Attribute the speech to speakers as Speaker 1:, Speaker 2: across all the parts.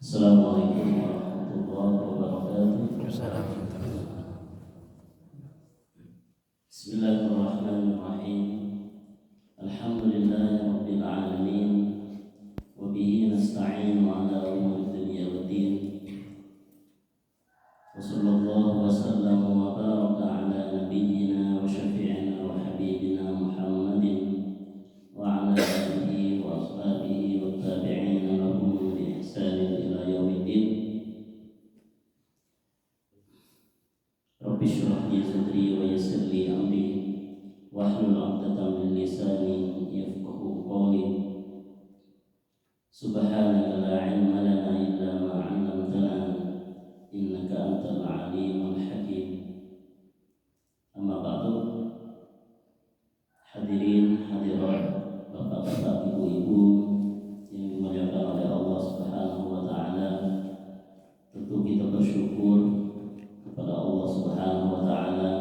Speaker 1: Assalamualaikum warahmatullahi wabarakatuh. Bismillahirrahmanirrahim. Alhamdulillahi rabbil alamin. Wa bihi nasta'inu ala umuri dunya waddin. Wa sallallahu wa sallam wa baraka ala nabiyyina wa syafi'ina wa habibina Muhammadin wa ala alihi wa ashabihi wa tabi'ina lahum bi ihsanin ila yaumiddin. Rabbi shrah li sadri wa yassir li amri wahlul 'uqdatam min lisani yafqahu qawli. Subhanaka la 'ilma lana illa ma 'allamtana innaka antal 'alimul hakim. Amma ba'du. Hadirin hadirat, bapak-bapak, ibu-ibu yang dimuliakan oleh Allah Subhanahu wa taala, tentu kita bersyukur kepada Allah Subhanahu wa taala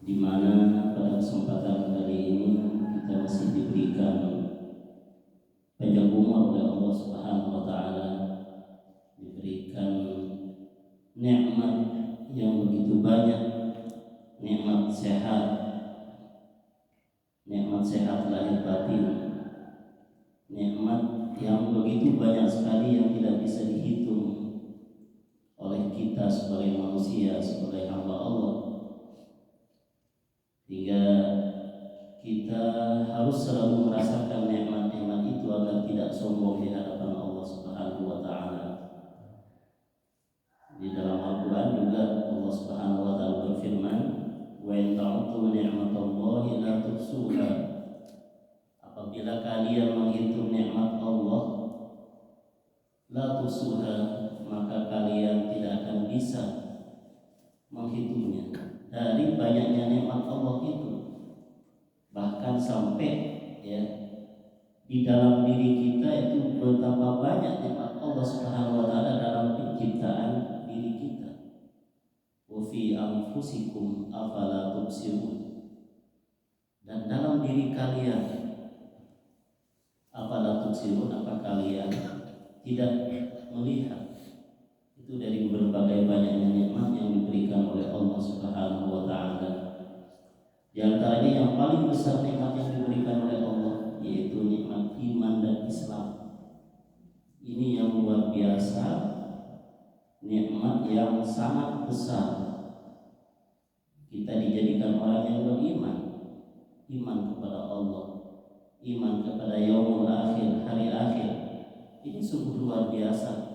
Speaker 1: di mana pada kesempatan kali ini kita masih diberikan panjang umur oleh Allah Subhanahu wa taala, diberikan nikmat yang begitu banyak, nikmat sehat lahir batin, nikmat yang begitu banyak sekali yang tidak bisa dihitung oleh kita sebagai manusia, sebagai hamba Allah, hingga kita harus selalu merasakan nikmat-nikmat itu agar tidak sombong di hadapan Allah Subhanahu wa taala. Di dalam Al-Qur'an juga Allah Subhanahu wa taala berfirman, "Wa in ta'uddu ni'matallahi la tuhsuha." Apabila kalian menghitung nikmat Allah, la tuhsuha, maka kalian tidak akan bisa menghitungnya. Dari banyaknya nikmat Allah itu, bahkan sampai di dalam diri kita itu betapa banyak nikmat Allah Subhanahu wa taala dalam penciptaan diri kita. Wa fi anfusikum afala tubsirun. Dan dalam diri kalian, afala tubsirun, apa kalian tidak melihat? Itu dari berbagai banyaknya nikmat yang diberikan oleh Allah Subhanahu wa taala. Di antaranya yang paling besar nikmat yang diberikan oleh Allah yaitu nikmat iman dan Islam. Ini yang luar biasa, nikmat yang sangat besar. Kita dijadikan orang yang beriman, iman kepada Allah, iman kepada yaumul akhir, hari akhir. Ini sungguh luar biasa.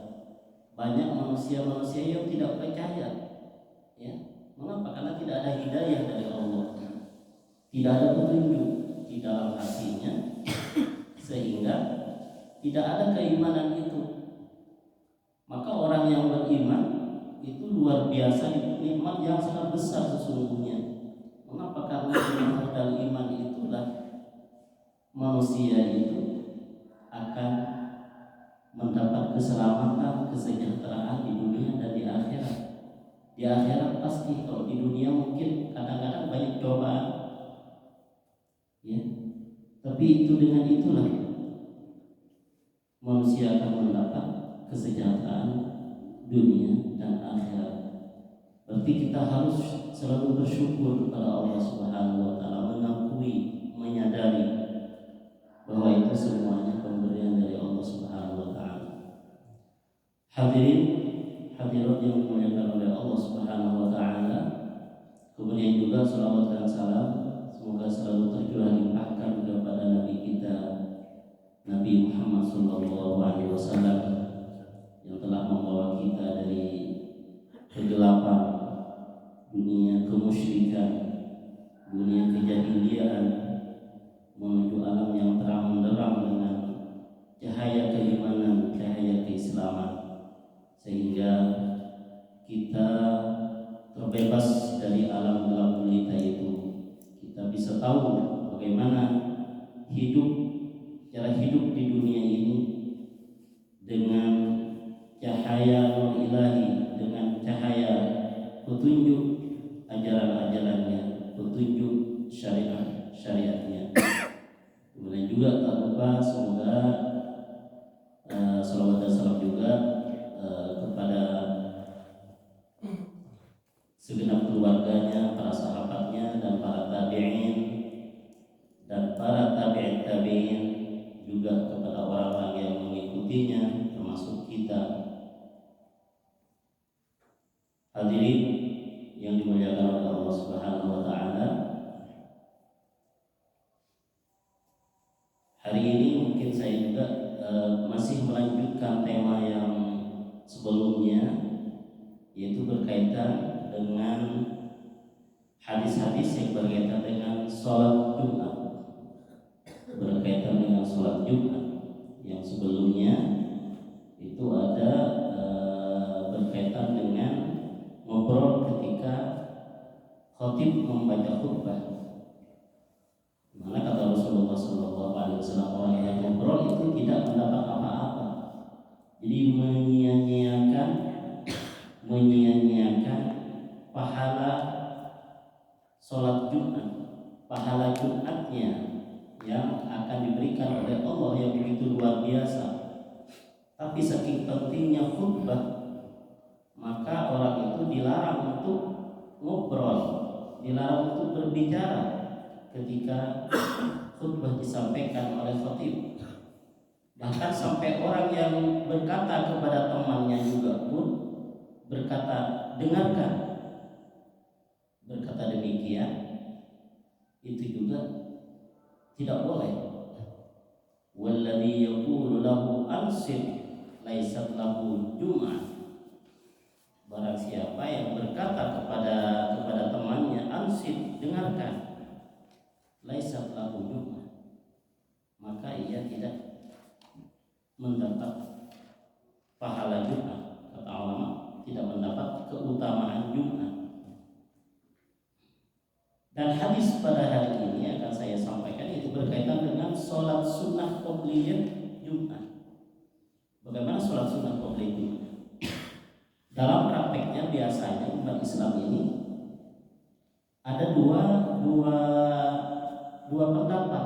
Speaker 1: Banyak manusia-manusia yang tidak percaya, ya. Mengapa? Karena tidak ada hidayah dari Allah, tidak ada petunjuk di dalam hatinya, sehingga tidak ada keimanan itu. Maka orang yang beriman itu luar biasa, nikmat yang sangat besar sesungguhnya. Mengapa? Karena dengan modal iman itulah manusia itu akan mendapat keselamatan, kesejahteraan di dunia dan di akhirat. Di akhirat pasti, kalau di dunia mungkin kadang-kadang banyak cobaan, ya. Tapi itu dengan itulah manusia akan mendapat kesejahteraan dunia dan akhirat. Berarti kita harus selalu bersyukur kepada Allah Subhanahu wa taala, mengakui, menyadari bahwa itu semuanya pemberian dari Allah Subhanahu wa taala. Hadirin hadirat yang dimuliakan oleh Allah Subhanahu wa taala, kemudian juga salawat dan salam semoga selalu tercurah limpahkan kepada Nabi kita, Nabi Muhammad sallallahu alaihi wasallam, yang telah membawa kita dari kegelapan dunia kemusyrikan, dunia kejahiliaan, menuju alam yang terang benderang dengan cahaya keimanan, cahaya keislaman, sehingga kita terbebas dari alam gelap gulita itu. Kita bisa tahu bagaimana cara hidup di dunia ini dengan cahaya nur ilahi, dengan cahaya petunjuk ajaran-ajarannya, petunjuk syariatnya. Kemudian juga tak lupa semoga salawat dan keluarganya, para sahabatnya, dan para tabi'in dan para tabi'in tabi'in, juga kepada orang-orang yang mengikutinya, termasuk kita. Hadirin yang dimuliakan oleh Allah Subhanahu wa taala, hari ini mungkin saya juga masih melanjutkan tema yang sebelumnya, yaitu berkaitan dengan hadis-hadis yang berkaitan dengan sholat Jumat. Berkaitan dengan sholat Jumat yang sebelumnya itu ada berkaitan dengan ngobrol ketika khatib membaca khutbah. Mana kata Rasulullah SAW, orang yang ngobrol itu tidak mendapat apa-apa. Jadi menyia-nyiakan pahala sholat Jumat, pahala Jumatnya yang akan diberikan oleh Allah yang begitu luar biasa. Tapi saking pentingnya khutbah, maka orang itu dilarang untuk ngobrol, dilarang untuk berbicara ketika khutbah disampaikan oleh khatib. Bahkan sampai orang yang berkata kepada temannya juga pun berkata, dengarkan, berkata demikian, itu juga tidak boleh. Walladzi yaqulu lahu ansit laisat lahu jum'ah. Barang siapa yang berkata kepada temannya, ansit, dengarkan, laisat lahu jum'ah, maka ia tidak mendapat pahala Jumat. Kata ulama, tidak mendapat keutamaan Jumat. Dan hadis pada hari ini akan saya sampaikan itu berkaitan dengan sholat sunnah qobliyah Jumat. Bagaimana sholat sunnah qobliyah Jumat? Dalam prakteknya biasanya umat Islam ini ada dua pendapat,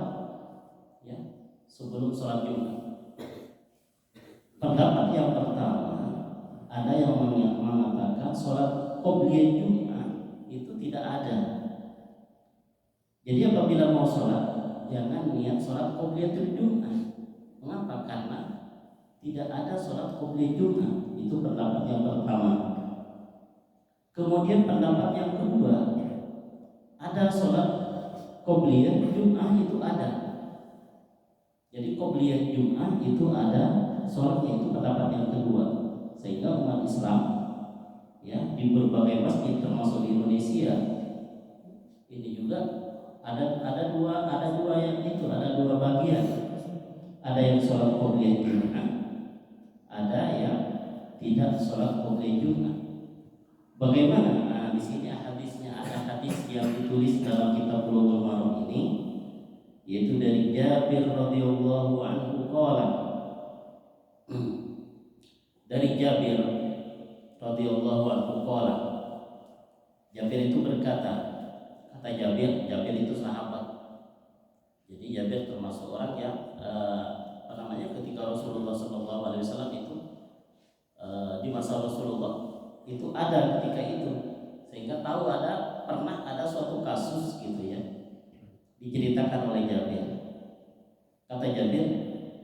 Speaker 1: ya, sebelum sholat Jumat. Pendapat yang pertama, ada yang mengatakan sholat qobliyah Jumat itu tidak ada. Jadi apabila mau sholat, jangan niat sholat qobliyah Jumat. Mengapa? Karena tidak ada sholat qobliyah Jumat. Itu pendapat yang pertama. Kemudian pendapat yang kedua, ada sholat qobliyah Jumat, itu ada. Jadi qobliyah Jumat itu ada sholatnya, itu pendapat yang kedua. Sehingga umat Islam, ya, di berbagai masjid termasuk di Indonesia ini juga ada dua yang itu, ada dua bagian. Ada yang sholat qobliyah Jumat, ada yang tidak sholat qobliyah Jumat. Bagaimana? Nah, di sini hadisnya, ada hadis yang ditulis dalam kitab Bulughul Maram ini, yaitu dari Jabir radhiyallahu anhu qala. Dari Jabir radhiyallahu anhu qala. Jabir itu berkata, kata Jabir itu sahabat. Jadi Jabir termasuk orang yang ketika Rasulullah SAW itu di masa Rasulullah itu ada ketika itu, sehingga tahu pernah ada suatu kasus gitu ya, diceritakan oleh Jabir. Kata Jabir,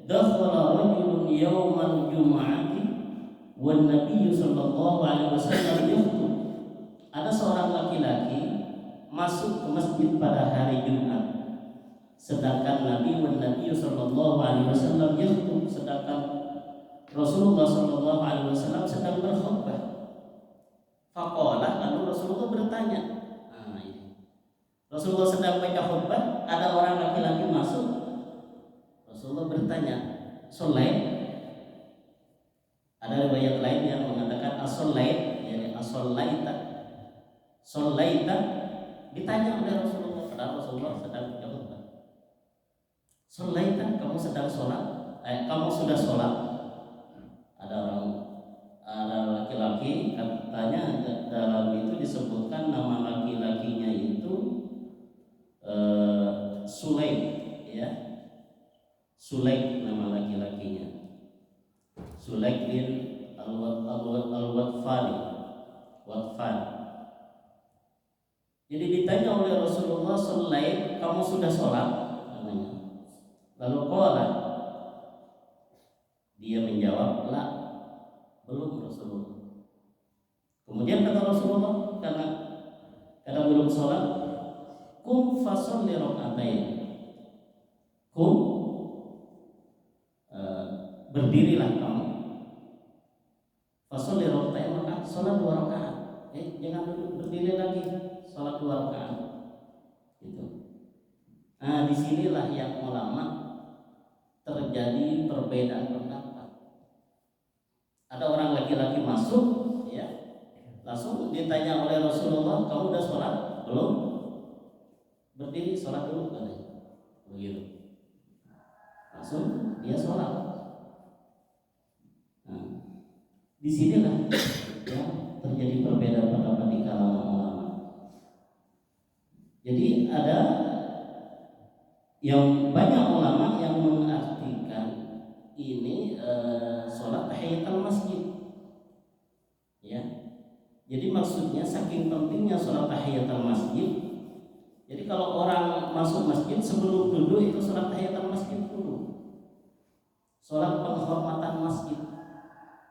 Speaker 1: dakhala rajulun yaumal jum'ati wan nabiyyu sallallahu alaihi wasallam yakhutub. Ada seorang laki-laki masuk ke masjid pada hari Jumat, sedangkan Nabi sallallahu alaihi wasallam yakhutub, sedangkan Rasulullah sallallahu alaihi wasallam sedang berkhutbah. Faqala, lalu Rasulullah bertanya. Nah, ini Rasulullah sedang baca khutbah, ada orang laki-laki masuk. Rasulullah bertanya, "Sholaita?" Ada riwayat lain yang mengatakan as-sholaita, yakni as-sholaita. Sholaita ditanya oleh Rasulullah, padahal Rasulullah sedang baca khutbah. Sholaita, kamu sedang sholat? Kamu sudah sholat? Ada laki-laki, katanya dalam itu disebutkan nama laki-lakinya itu Sulaim, ya. Sulaim nama laki-lakinya. Sulaim bin Al-Watfani. Jadi ditanya oleh Rasulullah, "Selain kamu sudah sholat?" Namanya. Lalu qala, dia menjawab, "La, belum Rasulullah." Kemudian kata Rasulullah, karena belum sholat, "Kum fasholli rakaatain." Kum, berdirilah kamu. Fasholli rakaatain, maka sholat 2 rakaat. Jangan duduk, berdiri lagi, sholat 2 rakaat. Gitu. Nah, disinilah yang ulama terjadi perbedaan pendapat. Ada orang laki-laki masuk, ya, langsung ditanya oleh Rasulullah, "Kamu udah sholat?" "Belum." "Berdiri, sholat dulu," katanya. Begitu. Langsung dia sholat. Nah, disinilah ya terjadi perbedaan pendapat di kalangan ulama. Jadi ada yang banyak ulama yang mengartikan ini sholat tahiyatul masjid. Ya. Jadi maksudnya saking pentingnya sholat tahiyatul masjid. Jadi kalau orang masuk masjid sebelum duduk itu sholat tahiyatul masjid dulu. Sholat penghormatan masjid.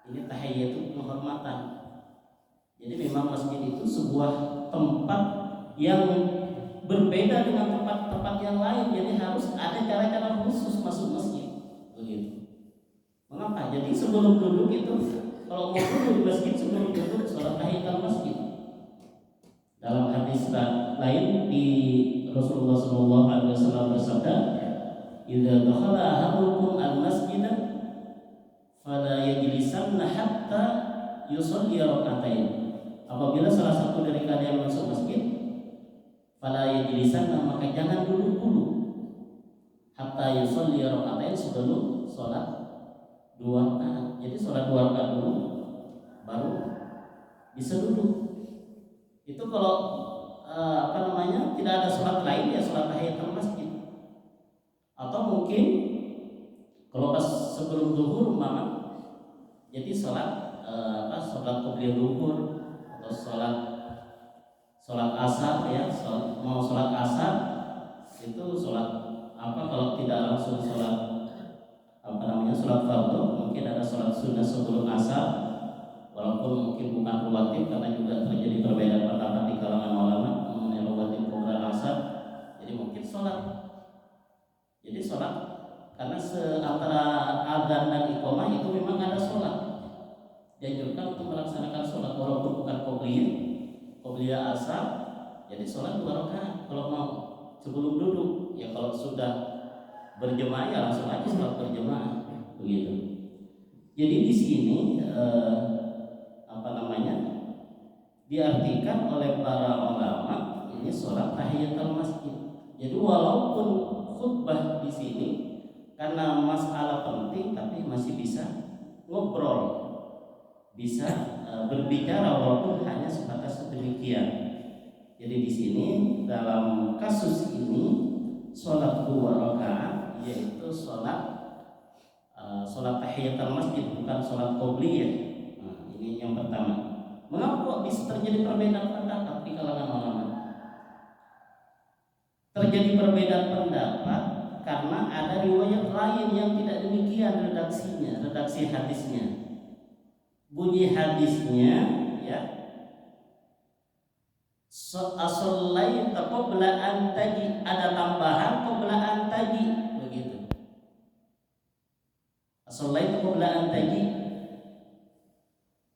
Speaker 1: Ini tahiyatul penghormatan. Jadi memang masjid itu sebuah tempat yang berbeda dengan tempat-tempat yang lain. Jadi harus ada cara-cara khusus masuk masjid. Begitu. Mengapa? Jadi sebelum duduk itu, kalau mau duduk di masjid sebelum duduk sholat tahiyatul masjid. Dalam hadis lain di Rasulullah SAW bersabda, "Idza dakhala ahadukum al-masjid fala yajlisanna hatta yusalli rakaatain." Apabila salah satu dari kalian masuk masjid, fala yajlisanna, maka jangan duduk dulu hatta yusalli rakaatain, sebelum sholat 2 rakaat. Jadi sholat 2 rakaat dulu baru bisa duduk. Itu kalau tidak ada sholat lain, ya sholat tahiyatul masjid. Atau mungkin kalau pas sebelum zuhur umpama, jadi sholat sholat qobliyah zuhur atau sholat asar, ya, mau sholat asar itu sholat kalau tidak langsung sholat sholat fardu, mungkin ada sholat sunnah sebelum asar, walaupun mungkin bukan rawatib karena juga terjadi perbedaan pendapat di kalangan ulama mengenai rawatib qabla asar. Jadi mungkin sholat karena antara adzan dan iqamah itu memang ada sholat. Dianjurkan untuk melaksanakan sholat walaupun bukan qobliyah asar. Jadi sholat 2 rakaat kalau mau sebelum duduk. Ya kalau sudah berjemaah ya langsung aja sholat berjemaah. Begitu. Jadi di sini diartikan oleh para ulama ini sholat tahiyatul masjid. Jadi walaupun khutbah di sini karena masalah penting, tapi masih bisa ngobrol, bisa berbicara walaupun hanya sebatas demikian. Jadi di sini dalam kasus ini sholat 2 rakaat, yaitu sholat tahiyatul masjid, bukan sholat qobliyah. Nah, ini yang pertama. Mengapa kok bisa terjadi perbedaan pendapat di kalangan ulama? Terjadi perbedaan pendapat karena ada riwayat lain yang tidak demikian redaksi hadisnya. Bunyi hadisnya, ya, as-sallaita qabla an taji, ada tambahan qabla an taji, begitu. As-sallaita qabla an taji.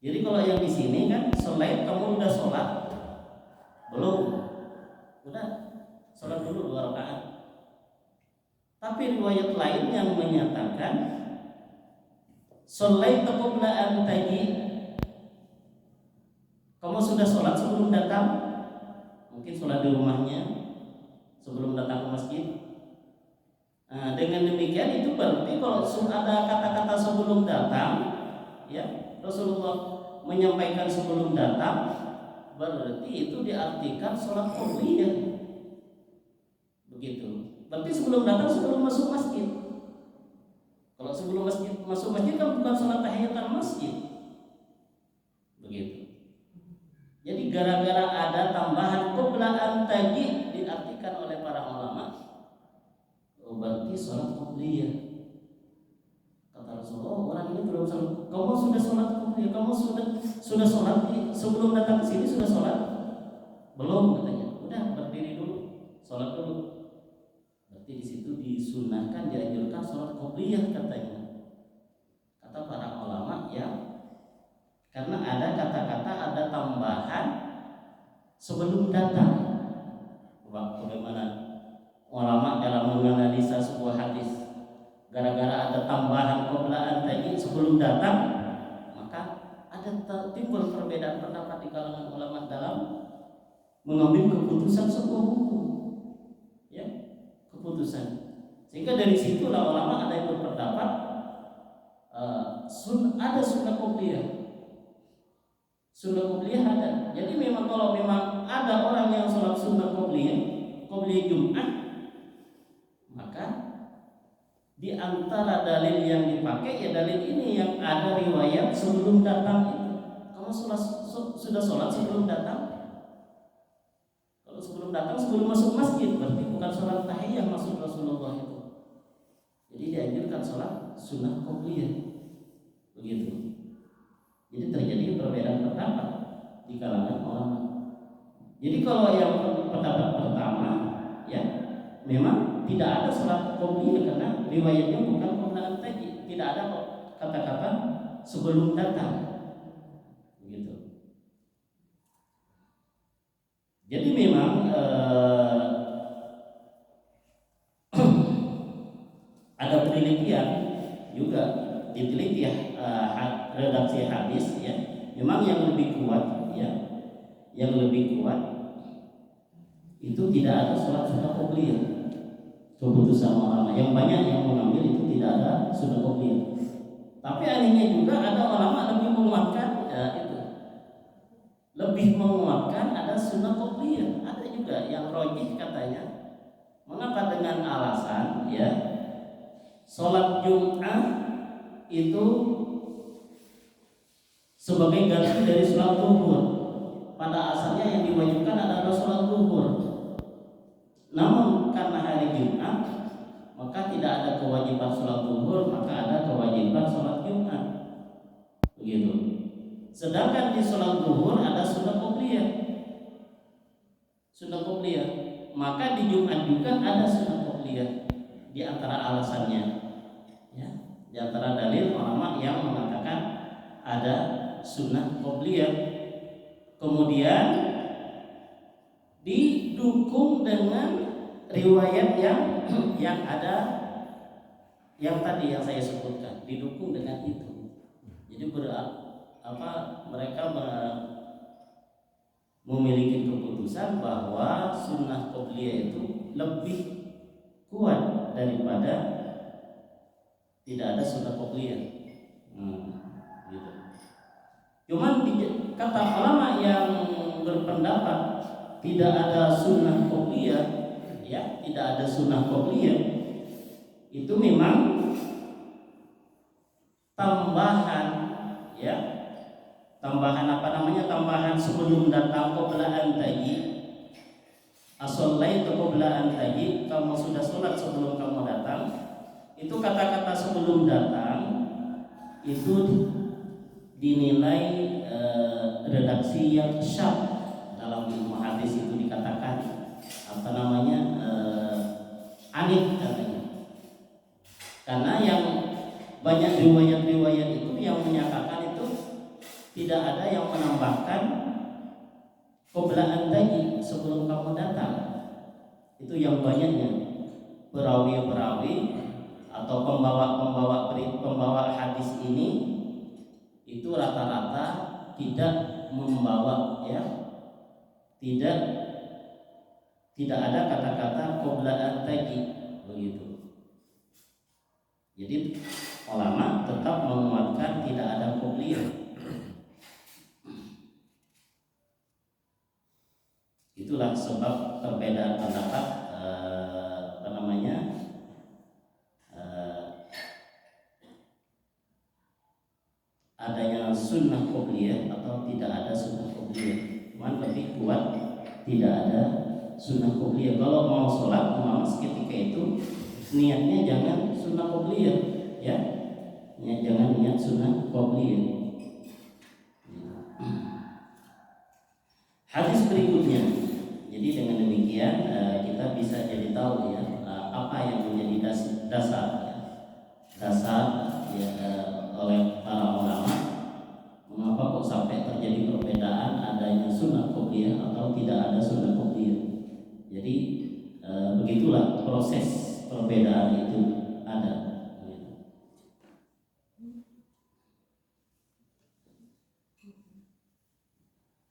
Speaker 1: Jadi kalau yang di sini kan sholat, kamu udah sholat? Belum. Udah sholat dulu 2 rakaat. Tapi riwayat lain yang menyatakan sholat qabla an taji, kamu sudah sholat sebelum datang, mungkin sholat di rumahnya sebelum datang ke masjid. Nah, dengan demikian itu berarti kalau ada kata-kata sebelum datang, ya, Rasulullah menyampaikan sebelum datang, berarti itu diartikan sholat qobliyah. Begitu. Berarti sebelum datang, sebelum masuk masjid. Kalau sebelum masuk masjid kan bukan sholat tahiyatul masjid. Begitu. Jadi gara-gara ada tambahan qoblaan taji diartikan oleh para ulama, oh berarti sholat qobliyah. Kata Rasulullah, orang ini belum sholat. Kamu sudah sholat qobliyah, kamu sudah sholat sebelum datang ke sini sudah sholat? Belum, katanya. Udah berdiri dulu, sholat dulu. Berarti di situ disunahkan, dianjurkan sholat qobliyah katanya. Kata para ulama ya, karena ada kata-kata, ada tambahan sebelum datang. Bagaimana ulama dalam menganalisa sebuah hadis, gara-gara ada tambahan qoblaan tadi sebelum datang, maka ada timbul perbedaan pendapat di kalangan ulama dalam mengambil keputusan sebuah hukum, ya, keputusan. Sehingga dari situlah ulama ada yang berpendapat ada sunnah qobliyah. Sunnah qobliyah ada. Jadi memang kalau memang ada orang yang sholat sunnah qobliyah Jumat, maka di antara dalil yang dipakai ya dalil ini yang ada riwayat sebelum datang itu. Kamu sudah sholat sebelum datang? Kalau sebelum datang, sebelum masuk masjid, berarti bukan sholat tahiyah maksud Rasulullah itu. Jadi dianjurkan sholat sunnah qobliyah. Begitu. Jadi terjadi perbedaan pendapat di kalangan ulama. Jadi kalau yang pendapat pertama, ya, memang tidak ada sholat qobliyah karena riwayatnya bukan qoblaan taji, tidak ada kata-kata sebelum datang. Begitu. Jadi memang ada penelitian juga, diteliti redaksi hadis ya, memang yang lebih kuat ya, yang lebih kuat itu tidak ada sholat sunnah qobliyah. Keputusan ulama yang banyak yang mengambil itu tidak ada sunnah qobliyah. Tapi anehnya juga ada ulama lebih menguatkan itu, lebih menguatkan ada sunnah qobliyah. Ada juga yang rojih katanya, mengapa dengan alasan ya sholat Jum'ah itu sebagai ganti dari sholat zuhur. Pada asalnya yang diwajibkan adalah sholat zuhur. Namun karena hari Jumat, maka tidak ada kewajiban sholat zuhur, maka ada kewajiban sholat Jumat. Begitu. Sedangkan di sholat zuhur ada sunnah qobliyah. Sunnah qobliyah. Maka di Jumat juga ada sunnah qobliyah. Di antara alasannya, ya, di antara dalil ulama yang mengatakan ada sunnah qobliyah. Kemudian didukung dengan riwayat yang ada yang tadi yang saya sebutkan, didukung dengan itu. Jadi mereka memiliki keputusan bahwa sunnah qobliyah itu lebih kuat daripada tidak ada sunnah qobliyah. Gitu. Cuman kata ulama yang berpendapat tidak ada sunnah qobliyah, ya, tidak ada sunnah qobliyah, itu memang tambahan, ya, tambahan tambahan sebelum datang qoblaan tadi. As-sholaitu qoblaan tadi, kamu sudah sholat sebelum kamu datang. Itu kata-kata sebelum datang itu dinilai redaksi yang syadz. Dalam ilmu hadis itu dikatakan aneh katanya. Karena yang banyak riwayat-riwayat itu yang menyatakan itu tidak ada yang menambahkan qoblaan tadi sebelum kamu datang. Itu yang banyaknya perawi-perawi atau pembawa hadis ini itu rata-rata tidak membawa, ya, tidak ada kata-kata qoblaan tadi, begitu. Jadi ulama tetap menguatkan tidak ada qobliyah. Itulah sebab perbedaan pendapat adanya sunnah qobliyah atau tidak ada sunnah qobliyah. cuman lebih kuat tidak ada sunnah qobliyah. Kalau mau sholat ketika itu niatnya jangan sunnah qobliyah, ya, jangan niat sunnah qobliyah. Hadis berikutnya. Jadi dengan demikian kita bisa jadi tahu ya apa yang menjadi dasar ya, oleh para ulama mengapa kok sampai terjadi perbedaan adanya sunnah qobliyah atau tidak ada sunnah qobliyah. Jadi begitulah proses perbedaan itu ada.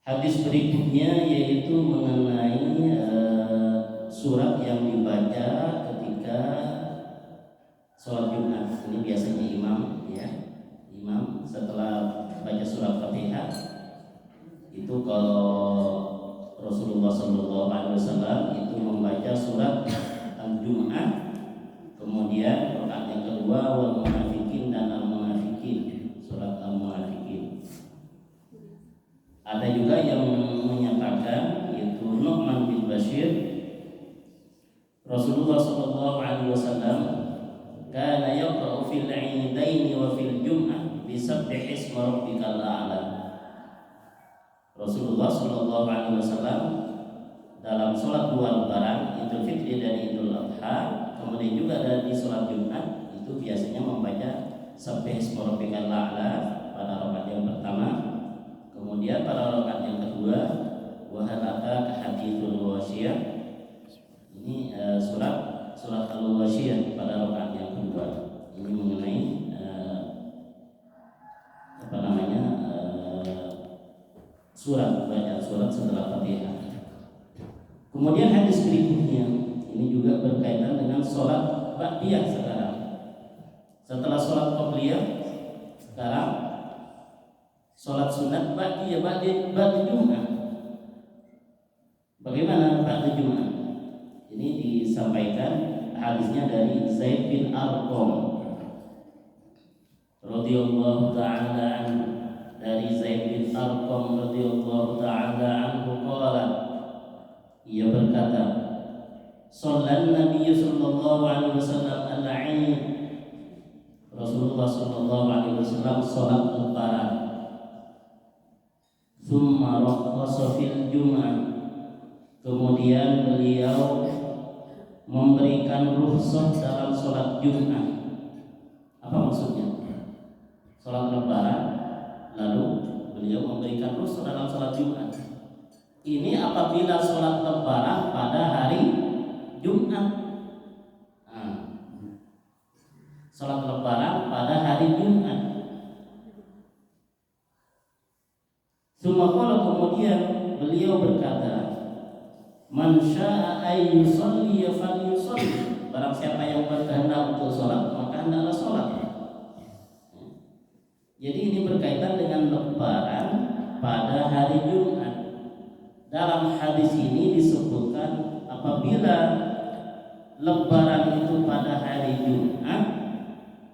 Speaker 1: Hadis berikutnya yaitu mengenai surat yang dibaca ketika sholat Jumat. Ini biasanya imam setelah baca surat Fatihah itu, kalau Rasulullah SAW itu membaca surat Al-Jum'ah, kemudian rakaat yang kedua wal munafiqin dan al-munafiqin, surat al-munafiqin. Ada juga yang menyatakan yaitu Nu'man bin Bashir, Rasulullah SAW kana yaqra'u fil 'idaini wa fil jum'ah bi sabbihi ismi rabbikal a'la. Rasulullah SAW dalam sholat dua lebaran, Idul Fitri dan Idul Adha, kemudian juga ada di sholat Jumat itu biasanya membaca Sabbihi ismi rabbikal a'la pada rakaat yang pertama. Kemudian pada rakaat yang kedua wa hal ataka haditsul wasyiyah, ini surat al-wasyiyah pada rakaat yang kedua. Ini mengenai surat, bacaan surat setelah Fatihah. Kemudian hadis berikutnya ini juga berkaitan dengan sholat ba'diyah sekarang. Setelah sholat qobliyah, sekarang sholat sunat ba'diyah, ba'da Jumat. Bagaimana ba'da Jumat? Ini disampaikan hadisnya dari Zaid bin Arqam radhiyallahu ta'ala anhu. Dari Zaid bin Arqam radhiyallahu ta'ala anhu qala, ia berkata, shallan Nabi sallallahu alaihi wasallam al-'aid. Rasulullah sallallahu alaihi wasallam salat lebaran. Tsumma rakhasa fil jum'ah. Kemudian beliau memberikan rukhsah dalam salat Jumat. Apa maksudnya? Salat lebaran, lalu beliau memberikan rukhsah dalam salat Jumat. Ini apabila salat lebaran pada hari Jumat. Salat lebaran pada hari Jumat. Sumakala, kemudian beliau berkata, man syaa ay yusalli falyusalli. Barang siapa yang berkehendak untuk sholat, maka hendaklah sholat. Jadi ini berkaitan dengan lebaran pada hari Jumat. Dalam hadis ini disebutkan apabila lebaran itu pada hari Jumat,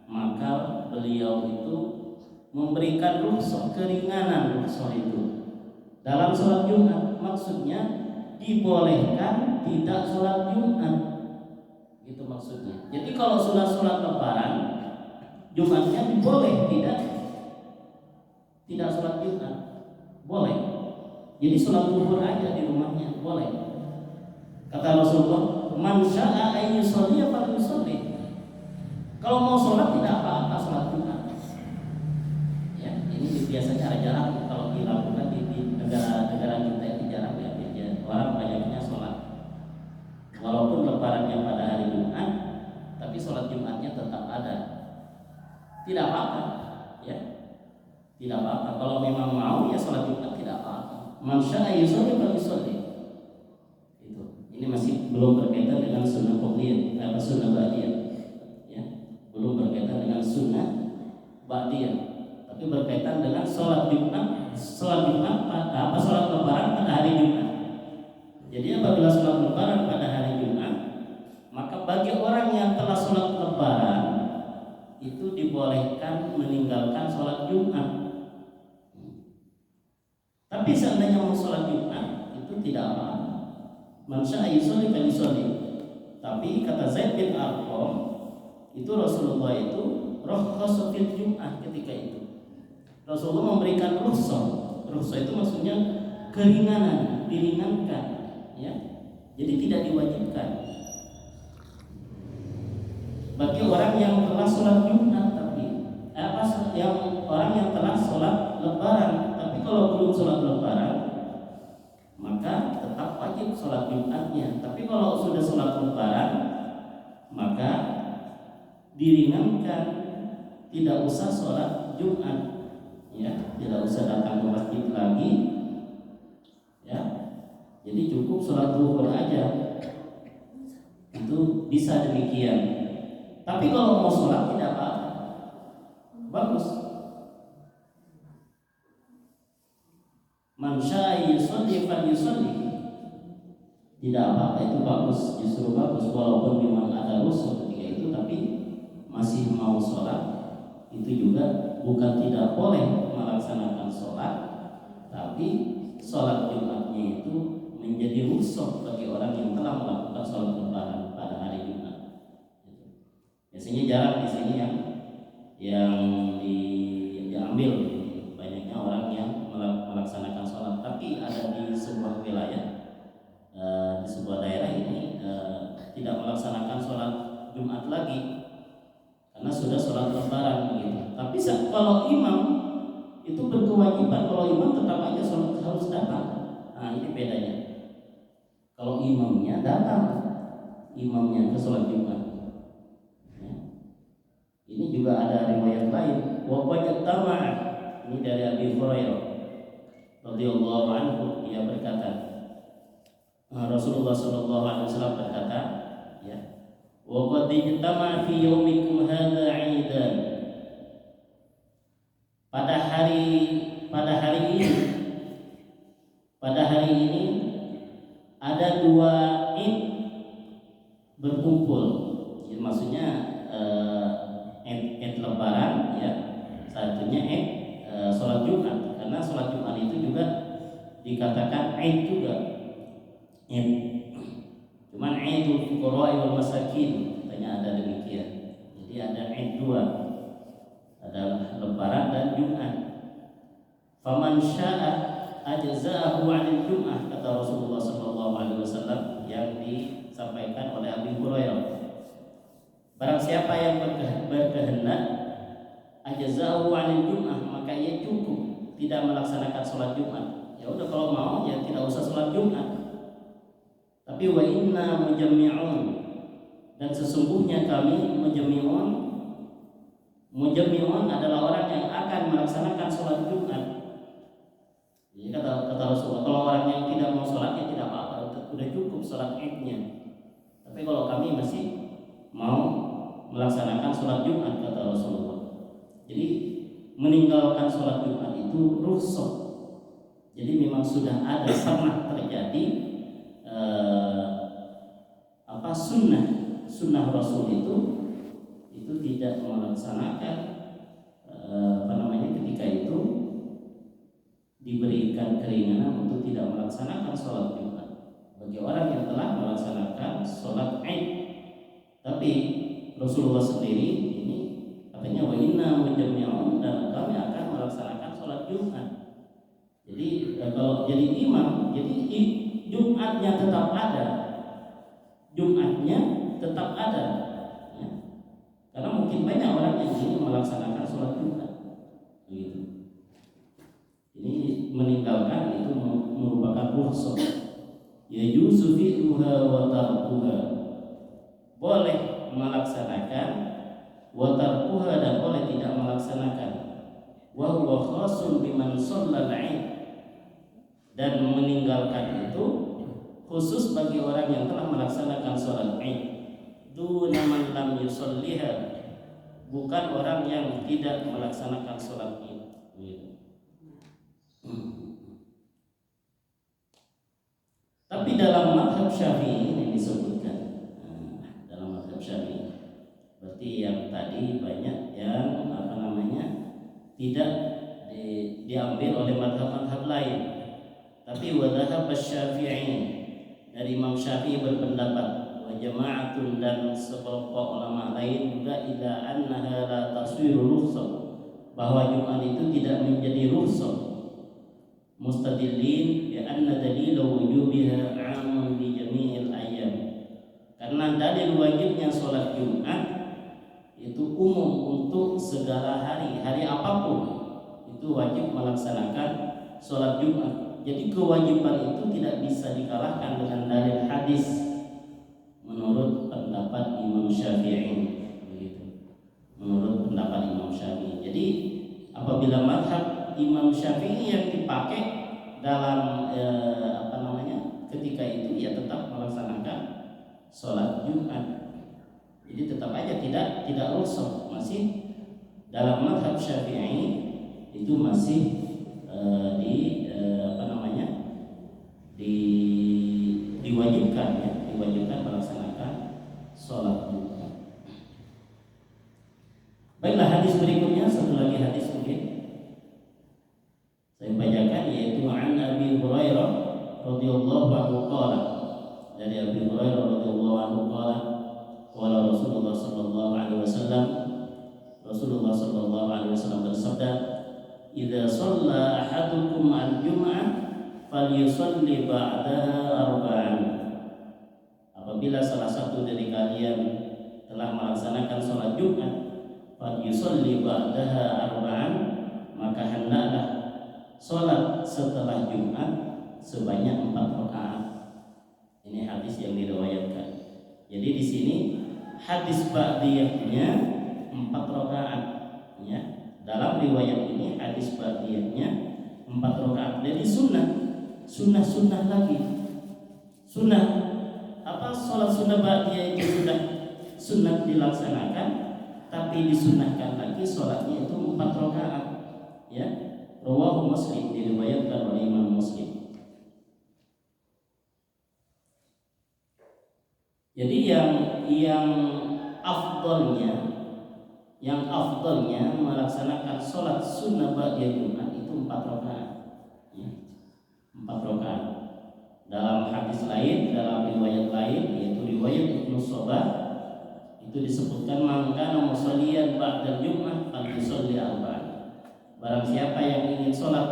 Speaker 1: maka beliau itu memberikan rukhsah, keringanan rukhsah itu dalam sholat Jumat. Maksudnya dibolehkan tidak sholat Jumat, itu maksudnya. Jadi kalau sudah sholat lebaran, Jumatnya diboleh tidak sholat Jumat, boleh. Jadi sholat zuhur aja di rumahnya boleh. Kata Rasulullah, man syaa ay yusalli falyusalli. Kalau mau sholat tidak apa-apa sholat Jumat. Ya, ini biasanya jarang kalau dilakukan di negara kita ini, jarang ya. Orang banyaknya sholat, walaupun lebarannya pada hari Jumat, tapi sholat Jumatnya tetap ada. Tidak apa-apa, ya, tidak apa-apa. Kalau memang mau ya sholat Jumat tidak apa-apa. Man syaa yusalli falyusalli. Itu. Ini masih belum berkaitan dengan sunnah qobliyah atau sunnah ba'diyah. Ya, belum berkaitan dengan sunnah ba'diyah, tapi berkaitan dengan sholat Jumat. Sholat Jumat sholat lebaran pada hari Jumat. Jadi apabila sholat lebaran pada hari Jumat, maka bagi orang yang telah sholat lebaran itu dibolehkan meninggalkan sholat Jumat. Tapi seandainya mau sholat Jumat Man syaa yusolli falyusolli. Tapi kata Zaid bin Arqam, itu Rasulullah itu rakhasa fil Jum'ah ketika itu. Rasulullah memberikan rukhsah. Rukhsah itu maksudnya keringanan, diringankan, ya. Jadi tidak diwajibkan bagi orang yang telah sholat Jumat, tapi yang orang yang telah sholat Lebaran. Tapi kalau belum sholat Lebaran, maka tetap wajib sholat Jumatnya. Tapi kalau sudah sholat Lebaran, maka diringankan, tidak usah sholat Jumat, ya, tidak usah datang ke masjid lagi, ya. Jadi cukup sholat zuhur aja, itu bisa demikian. Tapi kalau mau sholat tidak apa-apa, bagus. Man syaa yusolli falyusolli, tidak apa-apa, itu bagus, justru bagus. Walaupun memang ada rusuh ketika itu, tapi masih mau sholat, itu juga bukan tidak boleh melaksanakan sholat, tapi sholat Jumatnya itu menjadi rusuh bagi orang yang telah melakukan sholat Lebaran pada hari Jumat. Biasanya jarang di sini yang diambil, banyaknya orang yang melaksanakan sholat. Tapi ada di sebuah wilayah, di sebuah daerah ini tidak melaksanakan sholat Jumat lagi karena sudah sholat Lebaran begitu. Tapi kalau imam itu berkewajiban, kalau imam tetap aja sholat harus datang. Nah, ini bedanya. Kalau imamnya datang, imamnya ke sholat Jumat. Ya. Ini juga ada riwayat lain. Waqad tama'a, ini dari Abi Hurairah radhiyallahu anhu, dia berkata, Rasulullah sallallahu alaihi wasallam berkata, ya, waqad ijtama'a fi yaumikum hadza 'aidan. Pada hari ini ada dua Id berkumpul. Ya, maksudnya Id Lebaran, ya. Satunya Id sholat Jumat, karena sholat Jumat itu juga dikatakan Id juga. Id. Cuman Idul Fuqara wal Masakin, katanya ada demikian. Jadi ada Id dua, ada Lebaran dan Jumat. Faman syaa ajza'ahu 'anil Jum'ah, kata Rasulullah sallallahu alaihi wasallam yang disampaikan oleh Abi Hurairah. Barang siapa yang berkehendak ajza'ahu 'anil Jum'ah, maka ia cukup tidak melaksanakan sholat Jumat. Ya udah, kalau mau ya tidak usah sholat Jumat. Tapi wa inna mujammi'un, dan sesungguhnya kami mujammi'un adalah orang yang akan melaksanakan sholat Jumat. Jadi kata Rasulullah, kalau orang yang tidak mau sholat ya tidak apa-apa, sudah cukup sholat Idnya. Tapi kalau kami masih mau melaksanakan sholat Jumat, kata Rasulullah. Jadi meninggalkan sholat Jumat itu rukhsah. Jadi memang sudah ada, pernah terjadi sunnah Rasul itu tidak melaksanakan ketika itu diberikan keringanan untuk tidak melaksanakan sholat Jumat bagi orang yang telah melaksanakan sholat Id. Tapi Rasulullah sendiri ini katanya wa inna mujammi'un, dan kami akan melaksanakan sholat Jumat. Jadi kalau jadi imam, jadi Jumatnya tetap ada, ya. Karena mungkin banyak orang yang ingin melaksanakan sholat Jumat, begitu. Ini meninggalkan itu merupakan rukhsah. Yajuzu fi'luha wa tarkuha, boleh melaksanakan, wa tarkuha, dan boleh tidak melaksanakan. Wa huwa khasun biman shallal 'id, dan meninggalkan itu khusus bagi orang yang telah melaksanakan sholat Id. Duna man lam yusolliha, bukan orang yang tidak melaksanakan sholat Id. Tapi dalam mazhab Syafi'i ini disebutkan, dalam mazhab Syafi'i, berarti yang tadi banyak yang tidak diambil oleh mazhab-mazhab lain. Tapi wa dhahab Syafi'i, dari Imam Syafi'i berpendapat wa jama'atun dan sekelompok ulama lain juga ila annaha la taswiru rukhsah, bahwa Jumat itu tidak menjadi rukhsah, mustadillin bi anna dalil wujubiha 'amun li jami'il ayyam, karena dalil wajibnya sholat Jumat itu umum untuk segala hari apapun itu wajib melaksanakan sholat Jumat. Jadi kewajiban itu tidak bisa dikalahkan dengan dalil hadis menurut pendapat Imam Syafi'i, begitu. Menurut pendapat Imam Syafi'i. Jadi apabila mazhab Imam Syafi'i yang dipakai dalam ketika itu ya tetap melaksanakan sholat Jumat. Jadi tetap aja tidak rukhsah, masih dalam mazhab Syafi'i itu masih diwajibkan melaksanakan sholat Jumat. Baiklah, hadis berikutnya, satu lagi hadis mungkin saya bacakan, yaitu an Abi Hurairah radhiyallahu anhu qala, dari Abi Hurairah radhiyallahu anhu qala qala Rasulullah sallallahu alaihi wasallam, Rasulullah sallallahu alaihi wasallam bersabda, idza shalla ahadukum al-jum'ah falyusalli ba'daha arba'an, apabila salah satu dari kalian telah melaksanakan sholat Jumat, falyusalli ba'daha arba'an, maka hendaklah sholat setelah Jumat sebanyak 4 rakaat. Ini hadis yang diriwayatkan. Jadi di sini hadis ba'diyahnya 4 rakaat, ya. Dalam riwayat ini hadis ba'diyahnya 4 rakaat. Jadi sunnah lagi. Sunnah apa, sholat sunnah ba'diyah itu sudah sunnah dilaksanakan, tapi disunnahkan lagi sholatnya itu 4 rakaat, ya. Rawahu Muslim, diriwayatkan oleh Imam Muslim. Jadi yang afdalnya melaksanakan sholat sunnah ba'diyah Jumat itu 4 rakaat, ya. 4 rakaat. Dalam hadis lain, dalam riwayat lain, yaitu riwayat Ibnu Sobah, itu disebutkan man kana musalliyan ba'dal Jum'ah falyusalli arba'an. Barang siapa yang ingin sholat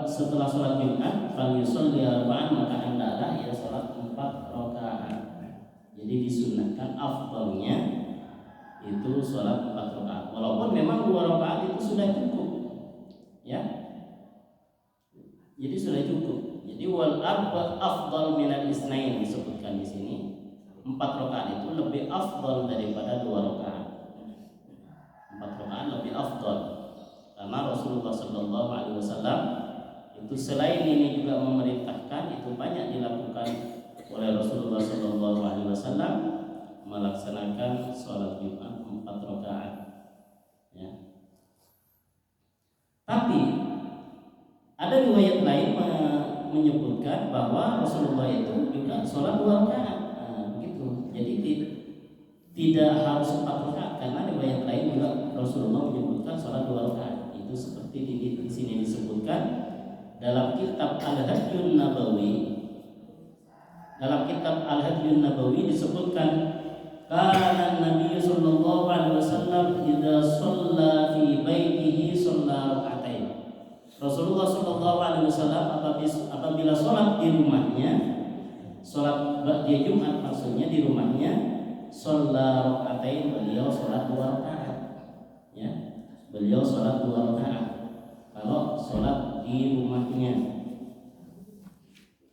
Speaker 1: setelah sholat Jumat, falyusalli arba'an, maka hendaklah ia sholat 4 rakaat. Jadi disunnahkan, afdalnya itu sholat 4 rakaat. Walaupun memang 2 rakaat itu sudah cukup, ya. Jadi sudah cukup. Jadi wal arba afdal minal isnain disebutkan di sini. 4 rakaat itu lebih afdal daripada 2 rakaat. 4 rakaat lebih afdal. Karena Rasulullah sallallahu alaihi wasallam itu selain ini juga memerintahkan, itu banyak dilakukan oleh Rasulullah sallallahu alaihi wasallam melaksanakan sholat Jumat 4 rakaat, ya. Tapi ada riwayat lain menyebutkan bahwa Rasulullah itu juga sholat 2 rakaat, begitu. Jadi tidak harus 4 rakaat, karena riwayat lain juga Rasulullah menyebutkan sholat 2 rakaat. Itu seperti di sini disebutkan dalam kitab Al-Hadjun Nabawi. Dalam kitab Al-Hadjun Nabawi disebutkan, kana Nabi sallallahu alaihi wasallam idza shalla fi baitihi shalla rak'atain. Rasulullah sallallahu alaihi wasallam apabila sholat di rumahnya, sholat ba'diyah Jumat maksudnya di rumahnya, shalla rak'atain, beliau sholat 2 rakaat, ya. Beliau sholat 2 rakaat. Kalau sholat di rumahnya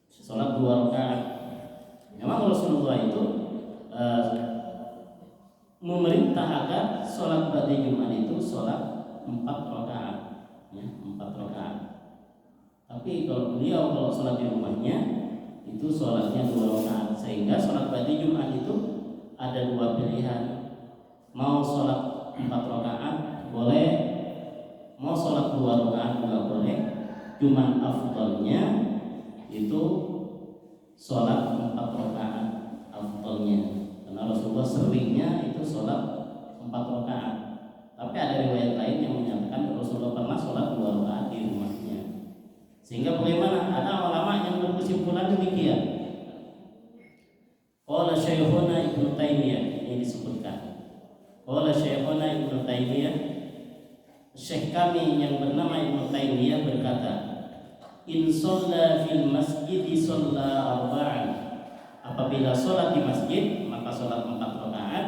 Speaker 1: sholat 2 rakaat. Memang Rasulullah itu memerintah agar sholat ba'diyah Jumat itu sholat 4 rakaat, ya, 4 rakaat. Tapi kalau sholat di rumahnya itu sholatnya 2 rakaat, sehingga sholat ba'diyah Jumat itu ada 2 pilihan. Mau sholat 4 rakaat boleh, mau sholat 2 rakaat juga boleh. Cuman afdalnya itu sholat 4 rakaat, afdalnya. Karena Rasulullah seringnya itu sholat 4 rakaat. Tapi ada riwayat lain yang menyatakan Rasulullah pernah sholat 2 rakaat di rumahnya. Sehingga bagaimana? Ada ulama yang berkesimpulan demikian. Qala Syekhuna Ibnu Taimiyah, ini disebutkan. Qala Syekhuna Ibnu Taimiyah, Syekh kami yang bernama Ibnu Taimiyah berkata, in shalla fil masjid shalla arba'an. Apabila sholat di masjid maka sholat 4 rakaat.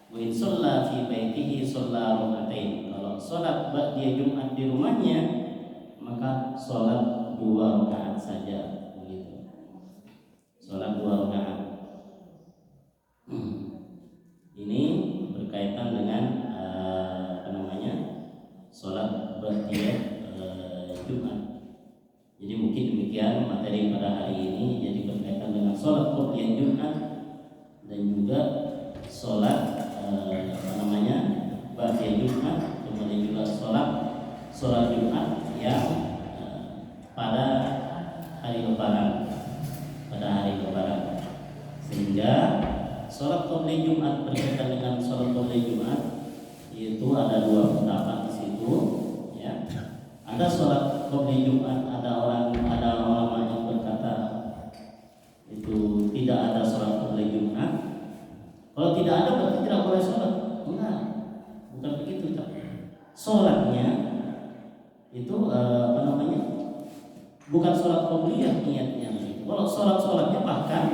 Speaker 1: Wa in shalla fi baitihi shalla raka'atain. Kalau sholat dia Jumat di rumahnya maka sholat 2 rakaat saja, begitu. Sholat 2 rakaat. Ini berkaitan dengan sholat ba'diyah Jumat. Jadi mungkin demikian materi pada hari ini. Jadi berkaitan dengan sholat ba'diyah Jumat dan juga sholat ba'diyah Jumat, kemudian juga sholat Jumat yang pada hari Lebaran, sehingga sholat qobliyah Jumat berkaitan dengan sholat qobliyah Jumat itu ada 2 pendapat di situ, ya. Ada sholat qobliyah Jumat, ada ulama yang berkata itu tidak ada sholat qobliyah Jumat. Kalau tidak ada berarti tidak boleh sholat. Enggak, bukan begitu. Sholatnya itu bukan sholat qobliyah niatnya. Kalau sholatnya bahkan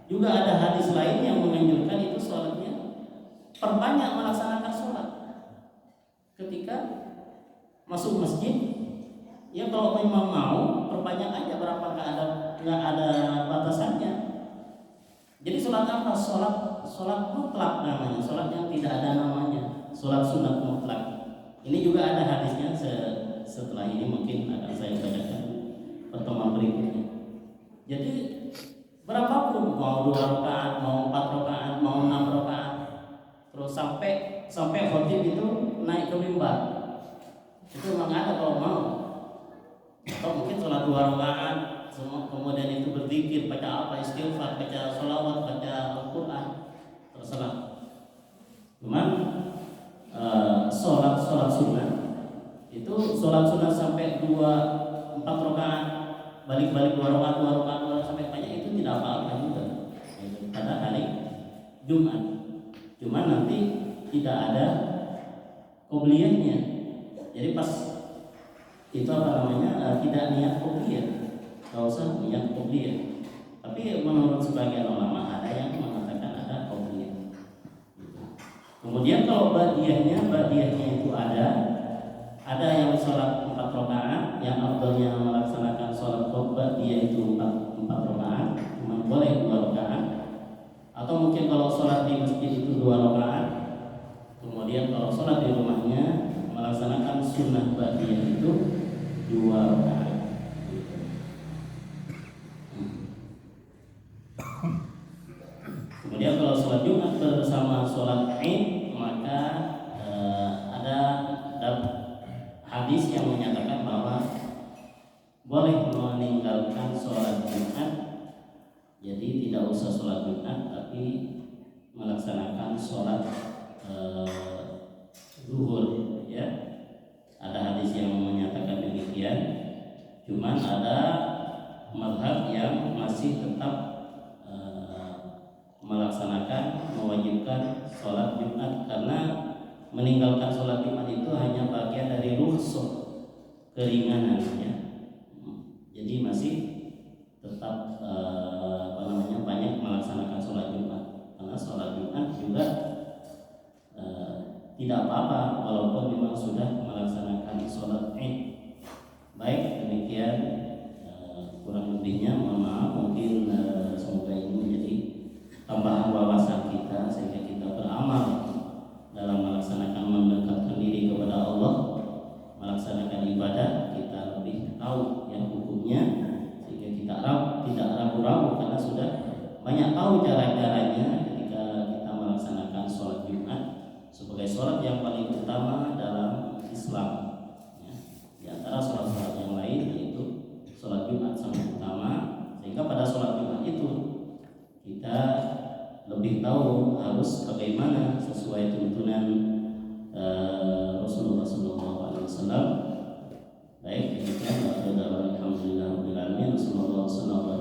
Speaker 1: juga ada hadis lain yang menganjurkan itu sholatnya perbanyak melaksanakan sholat ketika masuk masjid. Ya kalau memang mau perbanyak aja berapa, nggak ada batasannya. Jadi sholat apa? Sholat mutlak namanya, sholat yang tidak ada namanya, sholat sunat mutlak. Ini juga ada hadisnya. Setelah ini mungkin akan saya bacakan pertemuan berikutnya. Jadi berapapun, mau 2 rakaat, mau 4 rakaat, mau 6 rakaat, terus sampai khotib itu naik ke mimbar, itu memang ada kalau mau. Atau mungkin sholat 2 rakaat, kemudian itu berzikir, baca apa, istighfar, baca sholawat, baca Al-Quran, terserah. Cuman sholat sunnah itu sholat sunnah sampai 4 rakaat, balik 2 rakaat sampai banyak, itu tidak apa-apa juga pada hari Jumat. Cuman nanti tidak ada qobliyahnya. Jadi pas itu tidak niat qobliyah, nggak usah niat qobliyah. Tapi menurut sebagian ulama ada yang mengatakan ada qobliyah. Kemudian kalau ba'diyahnya itu ada yang sholat 4 rakaat, yang afdalnya melaksanakan sholat ba'diyah itu 4 rakaat, cuma boleh 2 rakaat. Atau mungkin kalau sholat di masjid itu 2 rakaat. Kemudian kalau sholat di rumahnya melaksanakan sunnah ba'diyah itu 2 rakaat. Kemudian kalau sholat Jumat bersama sholat Id, maka ada hadis yang menyatakan bahwa boleh meninggalkan sholat Jumat. Jadi tidak usah sholat Jumat, tapi melaksanakan sholat zuhur, ya. Ada hadis yang menyatakan demikian. Cuman ada mazhab yang masih tetap mewajibkan sholat Jumat, karena meninggalkan sholat Jumat itu hanya bagian dari rukhsah, keringanan, ya. Jadi masih tetap banyak melaksanakan sholat Jumat, karena sholat Jumat juga tidak apa-apa walaupun memang sudah melaksanakan sholat Id. Baik, demikian kurang lebihnya, mohon maaf. Mungkin semoga ini menjadi tambahan wawasan kita sehingga kita beramal dalam melaksanakan, mendekatkan diri kepada Allah, melaksanakan ibadah. Kita lebih tahu yang hukumnya, sehingga kita tidak ragu-ragu karena sudah banyak tahu cara-caranya ketika kita melaksanakan sholat Jumat sebagai sholat yang paling utama dalam Islam, ya. Di antara sholat-sholat yang lain yaitu sholat Jumat sangat utama, sehingga pada sholat Jumat itu kita lebih tahu harus bagaimana sesuai tuntunan Rasulullah SAW. Baik, demikian. wa sallam.